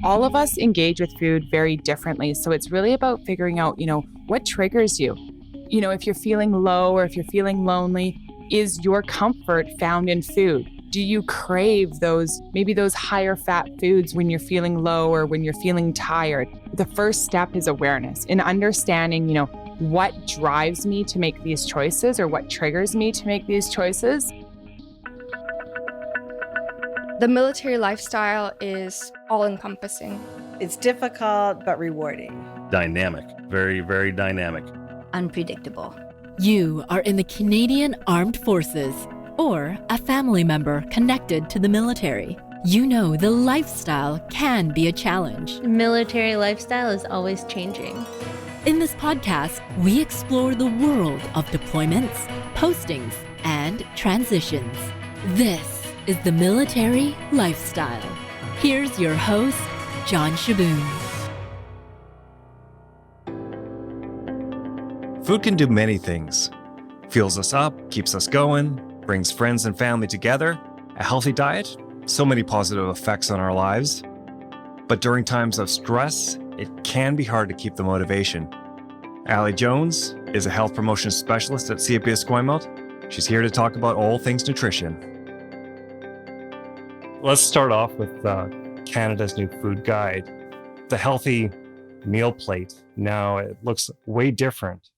All of us engage with food very differently. So it's really about figuring out, what triggers you. If you're feeling low or if you're feeling lonely, is your comfort found in food? Do you crave those higher fat foods when you're feeling low or when you're feeling tired? The first step is awareness in understanding, what drives me to make these choices or what triggers me to make these choices. The military lifestyle is all-encompassing. It's difficult but rewarding. Dynamic, very, very dynamic. Unpredictable. You are in the Canadian Armed Forces or a family member connected to the military. You know the lifestyle can be a challenge. The military lifestyle is always changing. In this podcast, we explore the world of deployments, postings, and transitions. This is the military lifestyle. Here's your host, John Shaboon. Food can do many things. Fuels us up, keeps us going, brings friends and family together. A healthy diet, so many positive effects on our lives. But during times of stress, it can be hard to keep the motivation. Alli Jones is a health promotion specialist at CFB Esquimalt. She's here to talk about all things nutrition. Let's start off with Canada's new food guide. The healthy meal plate. Now it looks way different.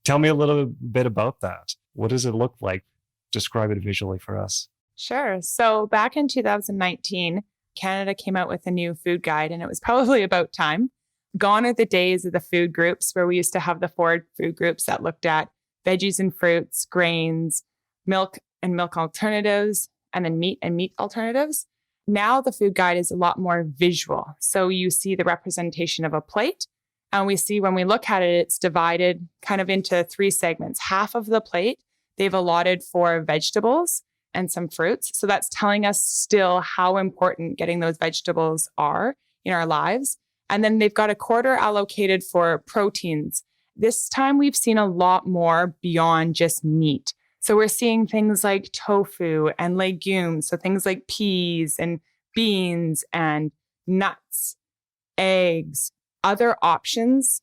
Tell me a little bit about that. What does it look like? Describe it visually for us. Sure. So back in 2019, Canada came out with a new food guide, and it was probably about time. Gone are the days of the food groups where we used to have the 4 food groups that looked at veggies and fruits, grains, milk and milk alternatives, and then meat and meat alternatives. Now the food guide is a lot more visual. So you see the representation of a plate, and we see when we look at it, it's divided kind of into 3 segments. Half of the plate, they've allotted for vegetables and some fruits. So that's telling us still how important getting those vegetables are in our lives. And then they've got a quarter allocated for proteins. This time we've seen a lot more beyond just meat. So we're seeing things like tofu and legumes. So things like peas and beans and nuts, eggs, other options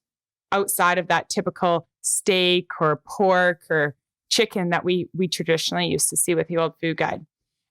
outside of that typical steak or pork or chicken that we traditionally used to see with the old food guide.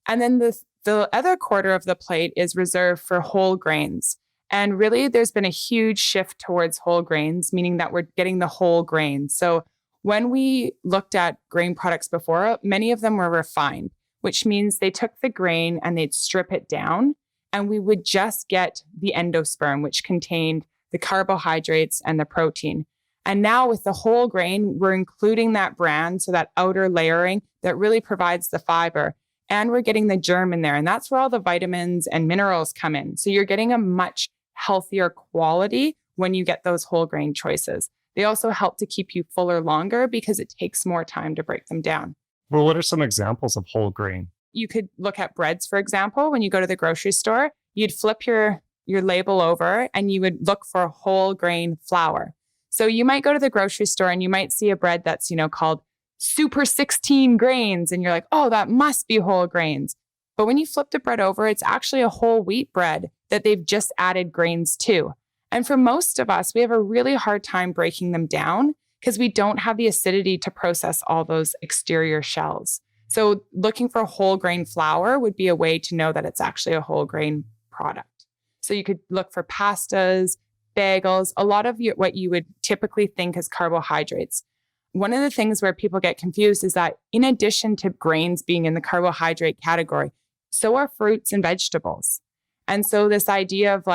And then the other quarter of the plate is reserved for whole grains. And really, there's been a huge shift towards whole grains, meaning that we're getting the whole grain. So when we looked at grain products before, many of them were refined, which means they took the grain and they'd strip it down, and we would just get the endosperm, which contained the carbohydrates and the protein. And now with the whole grain, we're including that bran, so that outer layering that really provides the fiber. And we're getting the germ in there. And that's where all the vitamins and minerals come in. So you're getting a much healthier quality when you get those whole grain choices. They also help to keep you fuller longer because it takes more time to break them down. Well, what are some examples of whole grain? You could look at breads, for example. When you go to the grocery store, you'd flip your label over and you would look for whole grain flour. So you might go to the grocery store and you might see a bread that's, called Super 16 grains. And you're like, oh, that must be whole grains. But when you flip the bread over, it's actually a whole wheat bread that they've just added grains to. And for most of us, we have a really hard time breaking them down because we don't have the acidity to process all those exterior shells. So looking for whole grain flour would be a way to know that it's actually a whole grain product. So you could look for pastas, bagels, a lot of what you would typically think as carbohydrates. One of the things where people get confused is that in addition to grains being in the carbohydrate category, so are fruits and vegetables. And so this idea of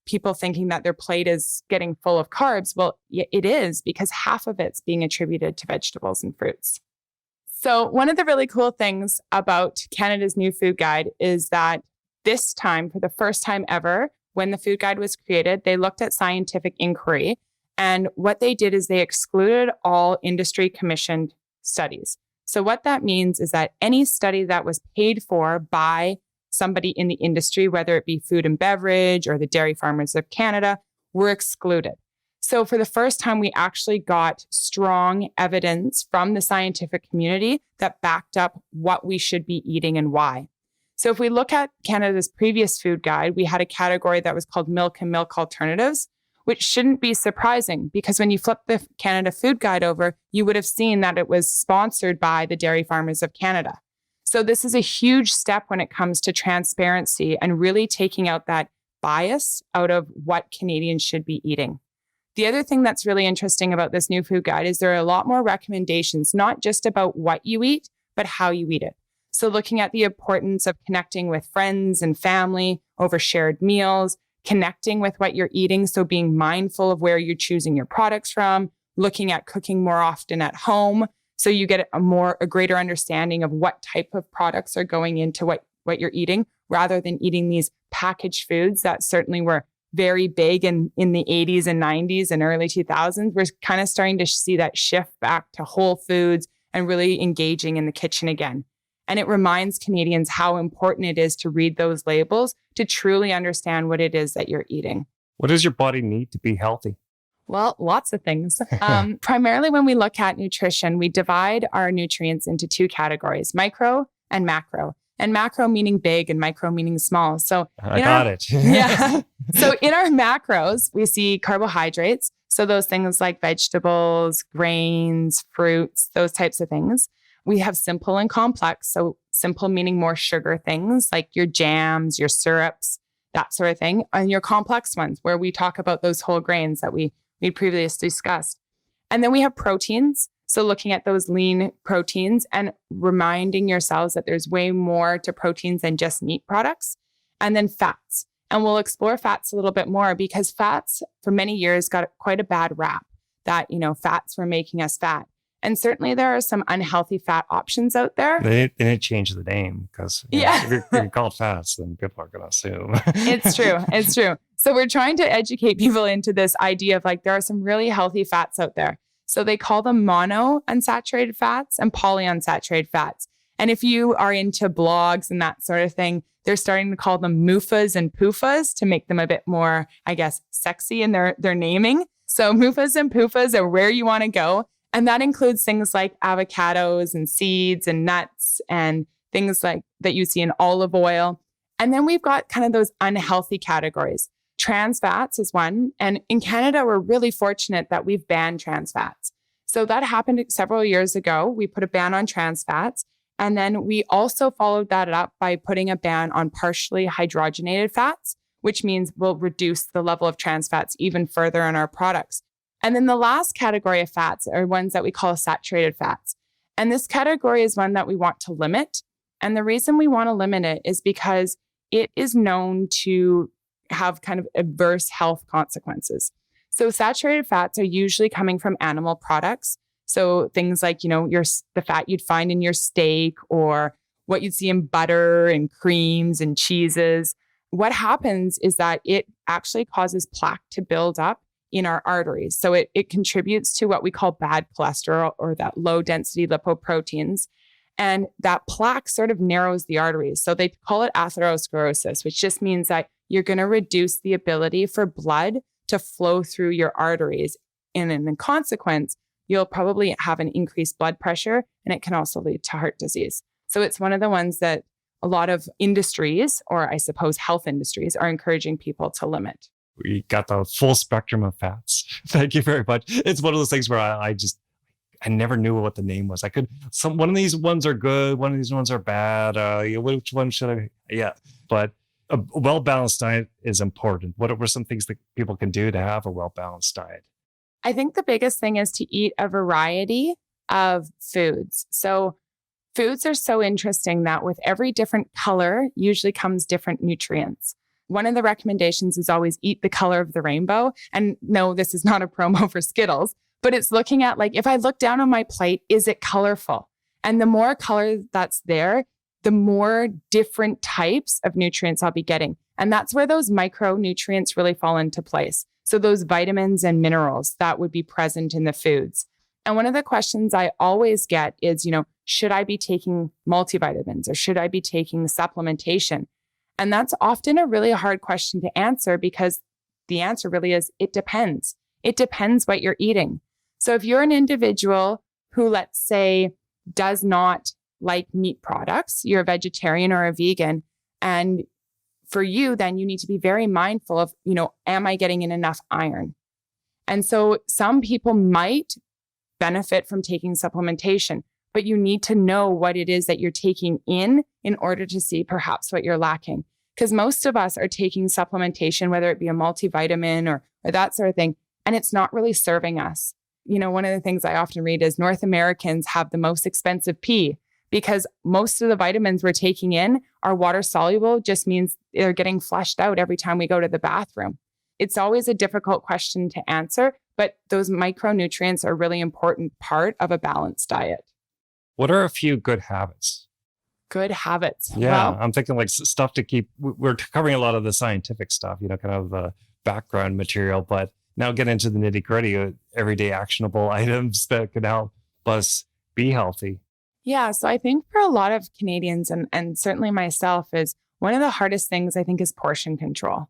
people thinking that their plate is getting full of carbs, well, it is, because half of it's being attributed to vegetables and fruits. So one of the really cool things about Canada's new food guide is that this time, for the first time ever, when the food guide was created, they looked at scientific inquiry. And what they did is they excluded all industry commissioned studies. So what that means is that any study that was paid for by somebody in the industry, whether it be food and beverage or the Dairy Farmers of Canada, were excluded. So for the first time, we actually got strong evidence from the scientific community that backed up what we should be eating and why. So if we look at Canada's previous food guide, we had a category that was called milk and milk alternatives, which shouldn't be surprising because when you flip the Canada Food Guide over, you would have seen that it was sponsored by the Dairy Farmers of Canada. So this is a huge step when it comes to transparency and really taking out that bias out of what Canadians should be eating. The other thing that's really interesting about this new food guide is there are a lot more recommendations, not just about what you eat, but how you eat it. So looking at the importance of connecting with friends and family over shared meals, connecting with what you're eating. So being mindful of where you're choosing your products from, looking at cooking more often at home. So you get a greater understanding of what type of products are going into what you're eating rather than eating these packaged foods that certainly were very big in the 80s and 90s and early 2000s. We're kind of starting to see that shift back to whole foods and really engaging in the kitchen again. And it reminds Canadians how important it is to read those labels to truly understand what it is that you're eating. What does your body need to be healthy? Well, lots of things. Primarily when we look at nutrition, we divide our nutrients into two categories, micro and macro. And macro meaning big and micro meaning small. So I got it. Yeah. So in our macros, we see carbohydrates. So those things like vegetables, grains, fruits, those types of things. We have simple and complex. So simple meaning more sugar things like your jams, your syrups, that sort of thing. And your complex ones where we talk about those whole grains that we previously discussed. And then we have proteins. So looking at those lean proteins and reminding yourselves that there's way more to proteins than just meat products. And then fats. And we'll explore fats a little bit more because fats for many years got quite a bad rap that, fats were making us fat. And certainly there are some unhealthy fat options out there. They need to change the name because if you're called fats, then people are going to assume. It's true. It's true. So we're trying to educate people into this idea of there are some really healthy fats out there. So they call them mono unsaturated fats and polyunsaturated fats. And if you are into blogs and that sort of thing, they're starting to call them MUFAs and PUFAs to make them a bit more, sexy in their naming. So MUFAs and PUFAs are where you want to go. And that includes things like avocados and seeds and nuts and things like that you see in olive oil. And then we've got kind of those unhealthy categories. Trans fats is one. And in Canada, we're really fortunate that we've banned trans fats. So that happened several years ago. We put a ban on trans fats. And then we also followed that up by putting a ban on partially hydrogenated fats, which means we'll reduce the level of trans fats even further in our products. And then the last category of fats are ones that we call saturated fats. And this category is one that we want to limit. And the reason we want to limit it is because it is known to have kind of adverse health consequences. So saturated fats are usually coming from animal products. So things like, the fat you'd find in your steak or what you'd see in butter and creams and cheeses. What happens is that it actually causes plaque to build up in our arteries. So it contributes to what we call bad cholesterol or that low density lipoproteins. And that plaque sort of narrows the arteries. So they call it atherosclerosis, which just means that you're going to reduce the ability for blood to flow through your arteries. And in consequence, you'll probably have an increased blood pressure, and it can also lead to heart disease. So it's one of the ones that a lot of industries, or I suppose health industries, are encouraging people to limit. We got the full spectrum of fats. Thank you very much. It's one of those things where I never knew what the name was. One of these ones are good, one of these ones are bad. Which one should I? Yeah, but a well-balanced diet is important. What are some things that people can do to have a well-balanced diet? I think the biggest thing is to eat a variety of foods. So foods are so interesting that with every different color usually comes different nutrients. One of the recommendations is always eat the color of the rainbow. And no, this is not a promo for Skittles, but it's looking at if I look down on my plate, is it colorful? And the more color that's there, the more different types of nutrients I'll be getting. And that's where those micronutrients really fall into place. So those vitamins and minerals that would be present in the foods. And one of the questions I always get is, should I be taking multivitamins or should I be taking supplementation? And that's often a really hard question to answer because the answer really is, it depends. It depends what you're eating. So if you're an individual who, let's say, does not like meat products, you're a vegetarian or a vegan. And for you, then you need to be very mindful of, am I getting in enough iron? And so some people might benefit from taking supplementation, but you need to know what it is that you're taking in order to see perhaps what you're lacking. Because most of us are taking supplementation, whether it be a multivitamin or that sort of thing, and it's not really serving us. One of the things I often read is North Americans have the most expensive pee because most of the vitamins we're taking in are water soluble, just means they're getting flushed out every time we go to the bathroom. It's always a difficult question to answer, but those micronutrients are a really important part of a balanced diet. What are a few good habits? Good habits. Yeah, Well, I'm thinking like stuff to keep. We're covering a lot of the scientific stuff, kind of the background material, but now get into the nitty gritty, everyday actionable items that can help us be healthy. yeah. So I think for a lot of Canadians and certainly myself is one of the hardest things I think is portion control,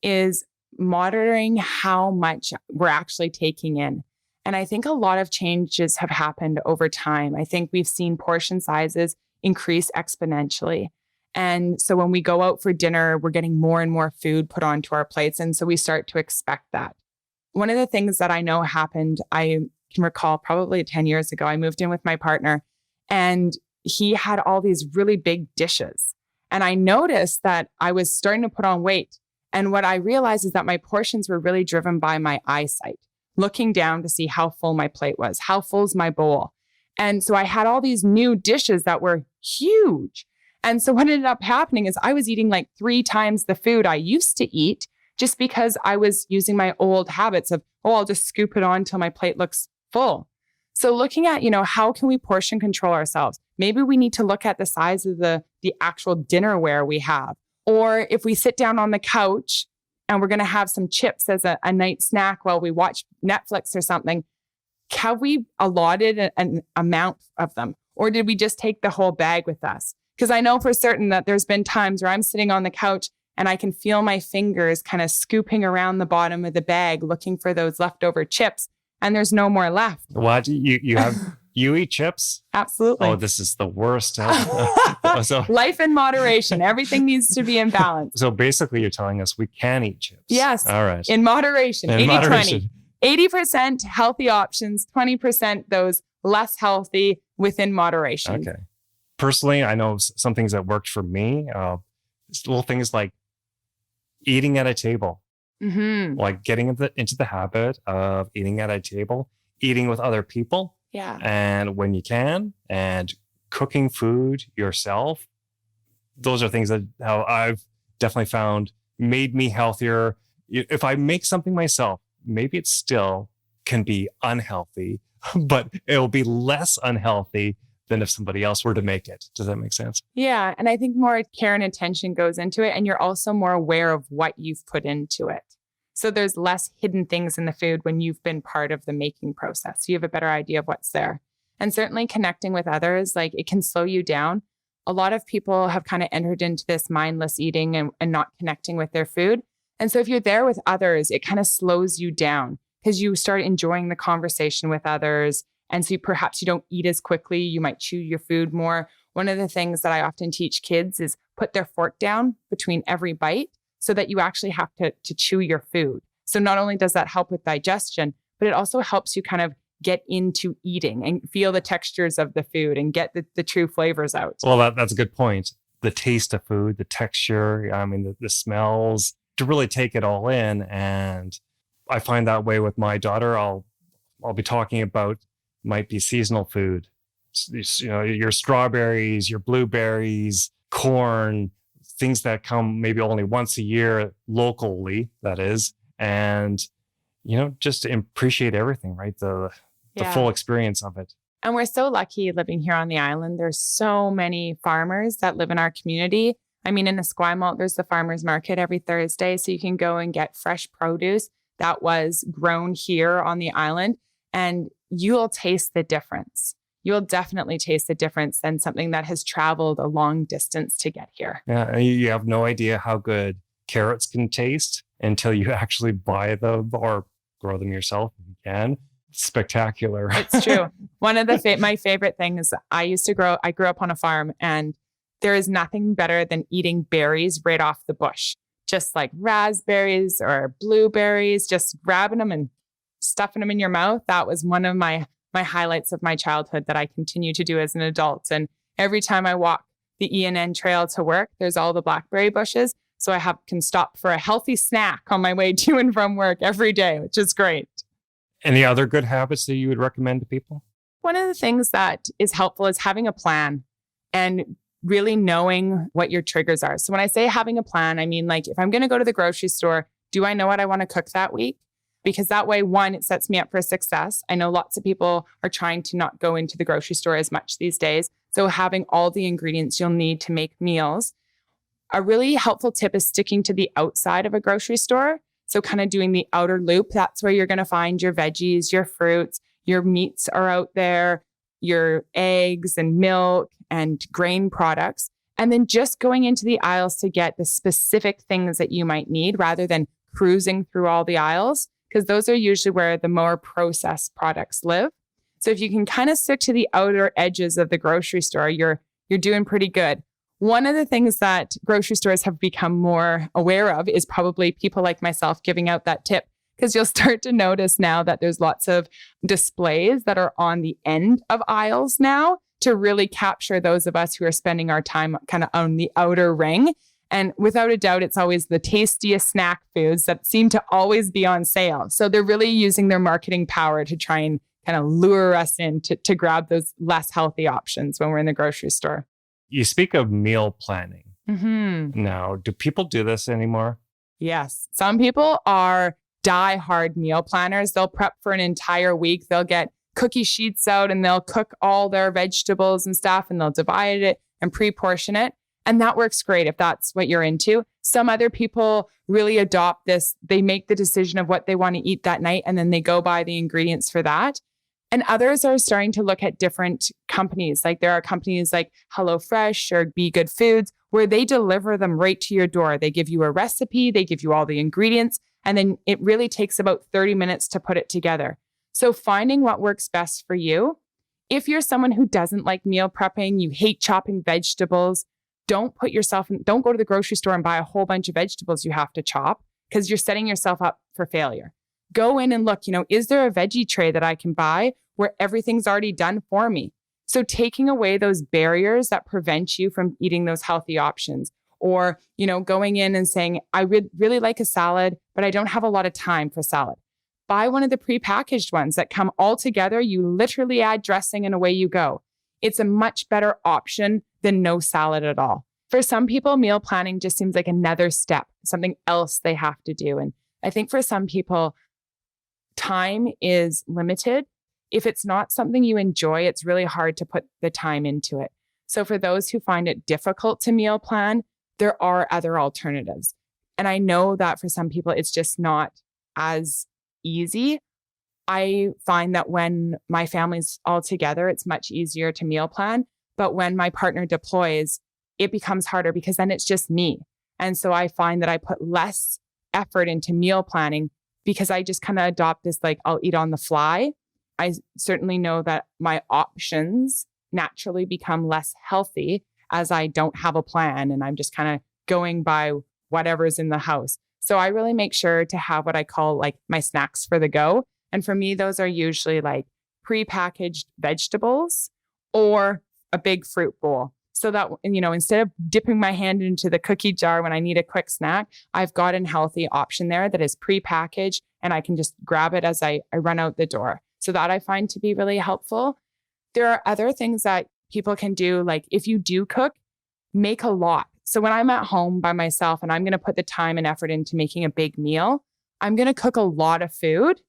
is monitoring how much we're actually taking in. And I think a lot of changes have happened over time. I think we've seen portion sizes increase exponentially. And so when we go out for dinner, we're getting more and more food put onto our plates. And so we start to expect that. One of the things that I know happened, I can recall probably 10 years ago, I moved in with my partner and he had all these really big dishes. And I noticed that I was starting to put on weight. And what I realized is that my portions were really driven by my eyesight, looking down to see how full my plate was, how full's my bowl. And so I had all these new dishes that were huge. And so what ended up happening is I was eating like 3 times the food I used to eat just because I was using my old habits of, I'll just scoop it on until my plate looks full. So looking at, how can we portion control ourselves? Maybe we need to look at the size of the actual dinnerware we have. Or if we sit down on the couch and we're going to have some chips as a night snack while we watch Netflix or something, have we allotted an amount of them? Or did we just take the whole bag with us? Because I know for certain that there's been times where I'm sitting on the couch and I can feel my fingers kind of scooping around the bottom of the bag looking for those leftover chips, and there's no more left. What? You eat chips? Absolutely. Oh, this is the worst. So Life in moderation. Everything needs to be in balance. So basically you're telling us we can eat chips. Yes. All right. In moderation. In 80-20. moderation. 80% healthy options, 20% those less healthy within moderation. Okay. Personally, I know some things that worked for me. Little things like eating at a table, like getting into the habit of eating at a table, eating with other people. Yeah. And when you can, and cooking food yourself. Those are things that how I've definitely found made me healthier. If I make something myself, maybe it still can be unhealthy, but it'll be less unhealthy than if somebody else were to make it. Does that make sense? Yeah. And I think more care and attention goes into it. And you're also more aware of what you've put into it. So there's less hidden things in the food when you've been part of the making process. So you have a better idea of what's there. And certainly connecting with others, like it can slow you down. A lot of people have kind of entered into this mindless eating and not connecting with their food. And so if you're there with others, it kind of slows you down because you start enjoying the conversation with others. And so perhaps you don't eat as quickly. You might chew your food more. One of the things that I often teach kids is put their fork down between every bite so that you actually have to chew your food. So not only does that help with digestion, but it also helps you kind of get into eating and feel the textures of the food and get the true flavors out. Well, that's a good point. The taste of food, the texture, I mean, the smells, to really take it all in. And I find that way with my daughter. I'll be talking about might be seasonal food, your strawberries, your blueberries, corn, things that come maybe only once a year locally, that is. And, just to appreciate everything, right? The full experience of it. And we're so lucky living here on the island. There's so many farmers that live in our community. I mean, in Esquimalt, there's the farmers market every Thursday. So you can go and get fresh produce that was grown here on the island and you'll taste the difference. You'll definitely taste the difference than something that has traveled a long distance to get here. Yeah, you have no idea how good carrots can taste until you actually buy them or grow them yourself if you can. spectacular. It's true. One of the my favorite things, I grew up on a farm, and there is nothing better than eating berries right off the bush. Just like raspberries or blueberries, just grabbing them and stuffing them in your mouth. That was one of my highlights of my childhood that I continue to do as an adult. And every time I walk the ENN trail to work, there's all the blackberry bushes. So I can stop for a healthy snack on my way to and from work every day, which is great. Any other good habits that you would recommend to people? One of the things that is helpful is having a plan and really knowing what your triggers are. So when I say having a plan, I mean, like, if I'm going to go to the grocery store, do I know what I want to cook that week? Because that way, one, it sets me up for success. I know lots of people are trying to not go into the grocery store as much these days. So having all the ingredients you'll need to make meals. A really helpful tip is sticking to the outside of a grocery store. So kind of doing the outer loop. That's where you're going to find your veggies, your fruits, your meats are out there, your eggs and milk and grain products. And then just going into the aisles to get the specific things that you might need rather than cruising through all the aisles, because those are usually where the more processed products live. So if you can kind of stick to the outer edges of the grocery store, you're doing pretty good. One of the things that grocery stores have become more aware of is probably people like myself giving out that tip, because you'll start to notice now that there's lots of displays that are on the end of aisles now to really capture those of us who are spending our time kind of on the outer ring. And without a doubt, it's always the tastiest snack foods that seem to always be on sale. So they're really using their marketing power to try and kind of lure us in to grab those less healthy options when we're in the grocery store. You speak of meal planning. Mm-hmm. Now, do people do this anymore? Yes. Some people are die-hard meal planners. They'll prep for an entire week. They'll get cookie sheets out and they'll cook all their vegetables and stuff, and they'll divide it and pre-portion it. And that works great if that's what you're into. Some other people really adopt this. They make the decision of what they want to eat that night, and then they go buy the ingredients for that. And others are starting to look at different companies. Like there are companies like HelloFresh or Be Good Foods where they deliver them right to your door. They give you a recipe, they give you all the ingredients, and then it really takes about 30 minutes to put it together. So finding what works best for you. If you're someone who doesn't like meal prepping, you hate chopping vegetables, don't go to the grocery store and buy a whole bunch of vegetables you have to chop, because you're setting yourself up for failure. Go in and look, is there a veggie tray that I can buy where everything's already done for me? So taking away those barriers that prevent you from eating those healthy options, or, going in and saying, I would really like a salad, but I don't have a lot of time for salad. Buy one of the prepackaged ones that come all together. You literally add dressing and away you go. It's a much better option than no salad at all. For some people, meal planning just seems like another step, something else they have to do. And I think for some people, time is limited. If it's not something you enjoy, it's really hard to put the time into it. So for those who find it difficult to meal plan, there are other alternatives. And I know that for some people, it's just not as easy. I find that when my family's all together, it's much easier to meal plan. But when my partner deploys, it becomes harder because then it's just me. And so I find that I put less effort into meal planning because I just kind of adopt this, like, I'll eat on the fly. I certainly know that my options naturally become less healthy as I don't have a plan and I'm just kind of going by whatever's in the house. So I really make sure to have what I call like my snacks for the go. And for me, those are usually like prepackaged vegetables or a big fruit bowl. So that, instead of dipping my hand into the cookie jar when I need a quick snack, I've got a healthy option there that is prepackaged and I can just grab it as I run out the door. So that I find to be really helpful. There are other things that people can do. Like if you do cook, make a lot. So when I'm at home by myself and I'm going to put the time and effort into making a big meal, I'm going to cook a lot of food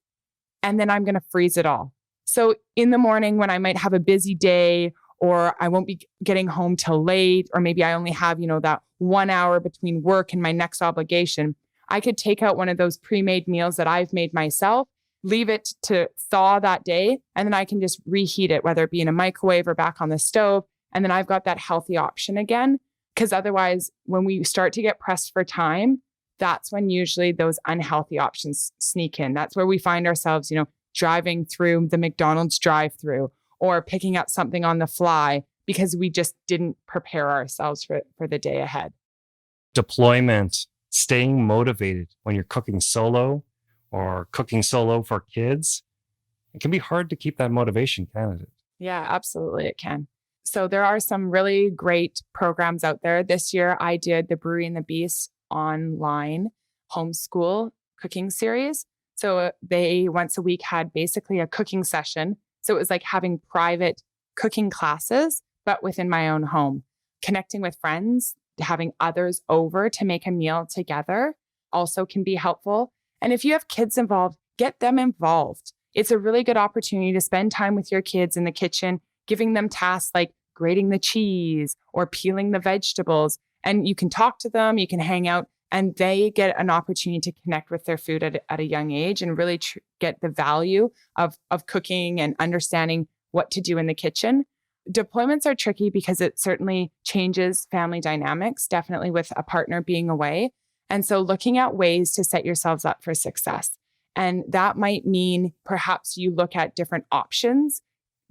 and then I'm going to freeze it all. So in the morning when I might have a busy day, or I won't be getting home till late, or maybe I only have, that 1 hour between work and my next obligation, I could take out one of those pre-made meals that I've made myself, leave it to thaw that day, and then I can just reheat it, whether it be in a microwave or back on the stove. And then I've got that healthy option again. Because otherwise, when we start to get pressed for time, that's when usually those unhealthy options sneak in. That's where we find ourselves, driving through the McDonald's drive-through or picking up something on the fly because we just didn't prepare ourselves for the day ahead. Deployment, staying motivated when you're cooking solo or cooking solo for kids. It can be hard to keep that motivation, can't it? Yeah, absolutely it can. So there are some really great programs out there. This year I did the Brewery and the Beast online homeschool cooking series. So they once a week had basically a cooking session. So it was like having private cooking classes, but within my own home, connecting with friends, having others over to make a meal together also can be helpful. And if you have kids involved, get them involved. It's a really good opportunity to spend time with your kids in the kitchen, giving them tasks like grating the cheese or peeling the vegetables. And you can talk to them, you can hang out, and they get an opportunity to connect with their food at a young age and really get the value of cooking and understanding what to do in the kitchen. Deployments are tricky because it certainly changes family dynamics, definitely with a partner being away. And so looking at ways to set yourselves up for success. And that might mean perhaps you look at different options.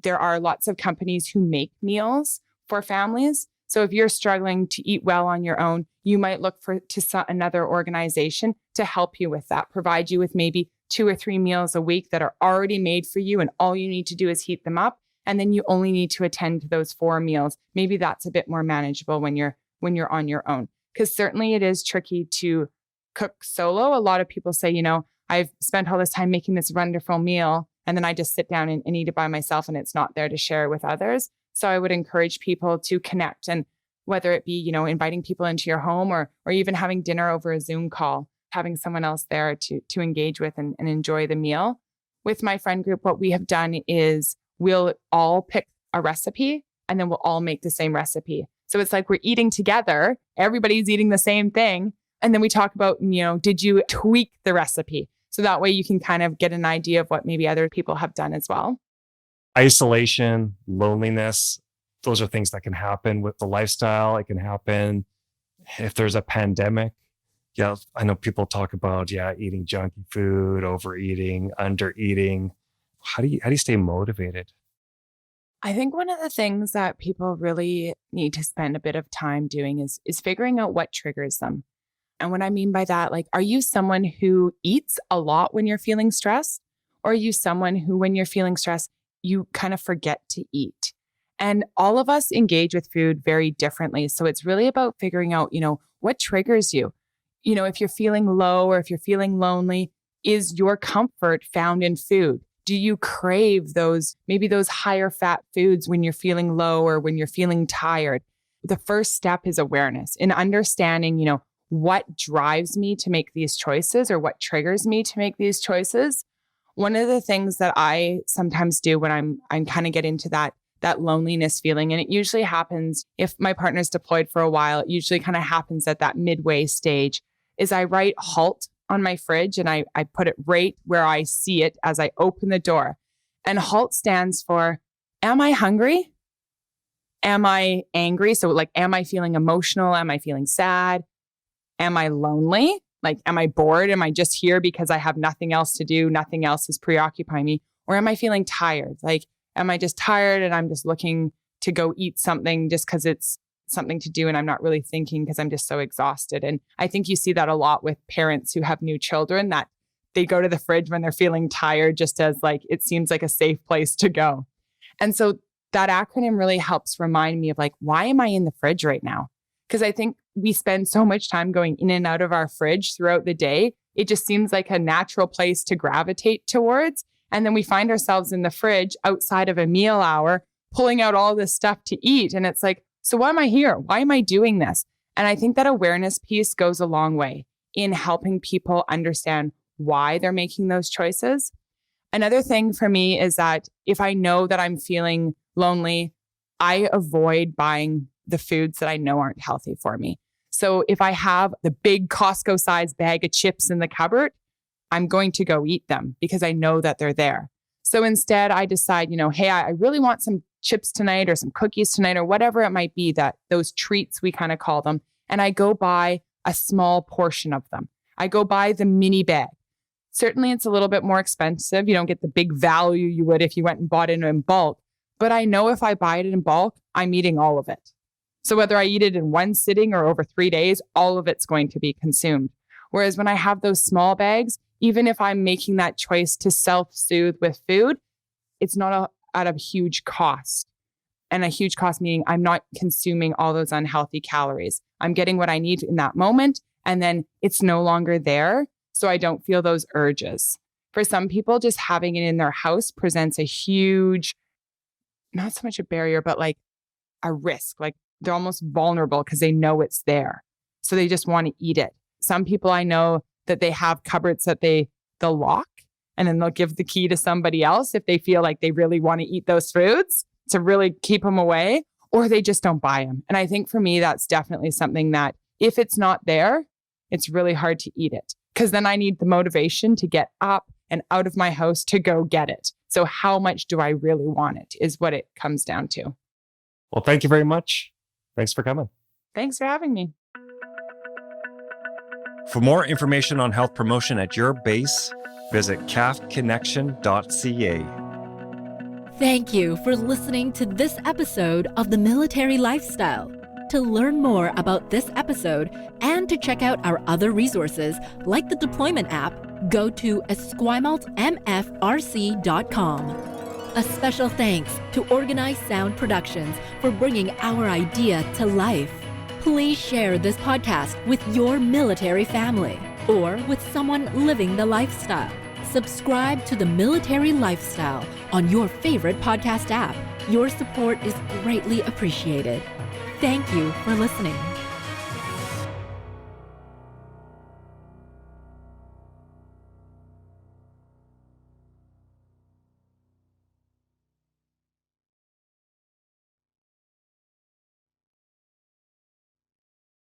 There are lots of companies who make meals for families. So if you're struggling to eat well on your own, you might look to another organization to help you with that, provide you with maybe 2 or 3 meals a week that are already made for you. And all you need to do is heat them up. And then you only need to attend to those 4 meals. Maybe that's a bit more manageable when you're on your own. Because certainly it is tricky to cook solo. A lot of people say, I've spent all this time making this wonderful meal, and then I just sit down and eat it by myself, and it's not there to share with others. So I would encourage people to connect, and whether it be, inviting people into your home or even having dinner over a Zoom call, having someone else there to engage with and enjoy the meal. With my friend group, what we have done is we'll all pick a recipe and then we'll all make the same recipe. So it's like we're eating together, everybody's eating the same thing. And then we talk about, did you tweak the recipe? So that way you can kind of get an idea of what maybe other people have done as well. Isolation, loneliness, those are things that can happen with the lifestyle. It can happen if there's a pandemic. Yeah, I know people talk about, eating junky food, overeating, undereating. How do you stay motivated? I think one of the things that people really need to spend a bit of time doing is figuring out what triggers them. And what I mean by that, are you someone who eats a lot when you're feeling stressed? Or are you someone who, when you're feeling stressed, you kind of forget to eat? And all of us engage with food very differently. So it's really about figuring out, what triggers you. If you're feeling low or if you're feeling lonely, is your comfort found in food? Do you crave those higher fat foods when you're feeling low or when you're feeling tired? The first step is awareness in understanding, what drives me to make these choices or what triggers me to make these choices. One of the things that I sometimes do when I'm kind of get into that loneliness feeling, and it usually happens if my partner's deployed for a while, it usually kind of happens at that midway stage, is I write HALT on my fridge and I put it right where I see it as I open the door. And HALT stands for, am I hungry? Am I angry? So am I feeling emotional? Am I feeling sad? Am I lonely? Am I bored? Am I just here because I have nothing else to do? Nothing else is preoccupying me? Or am I feeling tired? Am I just tired and I'm just looking to go eat something just because it's something to do and I'm not really thinking because I'm just so exhausted? And I think you see that a lot with parents who have new children, that they go to the fridge when they're feeling tired just as it seems like a safe place to go. And so that acronym really helps remind me of why am I in the fridge right now? Because I think we spend so much time going in and out of our fridge throughout the day. It just seems like a natural place to gravitate towards. And then we find ourselves in the fridge outside of a meal hour, pulling out all this stuff to eat. And it's so why am I here? Why am I doing this? And I think that awareness piece goes a long way in helping people understand why they're making those choices. Another thing for me is that if I know that I'm feeling lonely, I avoid buying the foods that I know aren't healthy for me. So if I have the big Costco size bag of chips in the cupboard, I'm going to go eat them because I know that they're there. So instead I decide, hey, I really want some chips tonight or some cookies tonight or whatever it might be, that those treats we kind of call them. And I go buy a small portion of them. I go buy the mini bag. Certainly, it's a little bit more expensive. You don't get the big value you would if you went and bought it in bulk. But I know if I buy it in bulk, I'm eating all of it. So whether I eat it in one sitting or over 3 days, all of it's going to be consumed. Whereas when I have those small bags, even if I'm making that choice to self-soothe with food, it's not at a huge cost. And a huge cost meaning I'm not consuming all those unhealthy calories. I'm getting what I need in that moment, and then it's no longer there. So I don't feel those urges. For some people, just having it in their house presents a huge, not so much a barrier, but like a risk. Like they're almost vulnerable because they know it's there. So they just want to eat it. Some people I know that they have cupboards that they'll lock, and then they'll give the key to somebody else if they feel like they really want to eat those foods to really keep them away, or they just don't buy them. And I think for me, that's definitely something that if it's not there, it's really hard to eat it, because then I need the motivation to get up and out of my house to go get it. So how much do I really want it is what it comes down to. Well, thank you very much. Thanks for coming. Thanks for having me. For more information on health promotion at your base, visit calfconnection.ca. Thank you for listening to this episode of The Military Lifestyle. To learn more about this episode and to check out our other resources like the deployment app, go to esquimaltmfrc.com. A special thanks to Organized Sound Productions for bringing our idea to life. Please share this podcast with your military family or with someone living the lifestyle. Subscribe to The Military Lifestyle on your favorite podcast app. Your support is greatly appreciated. Thank you for listening.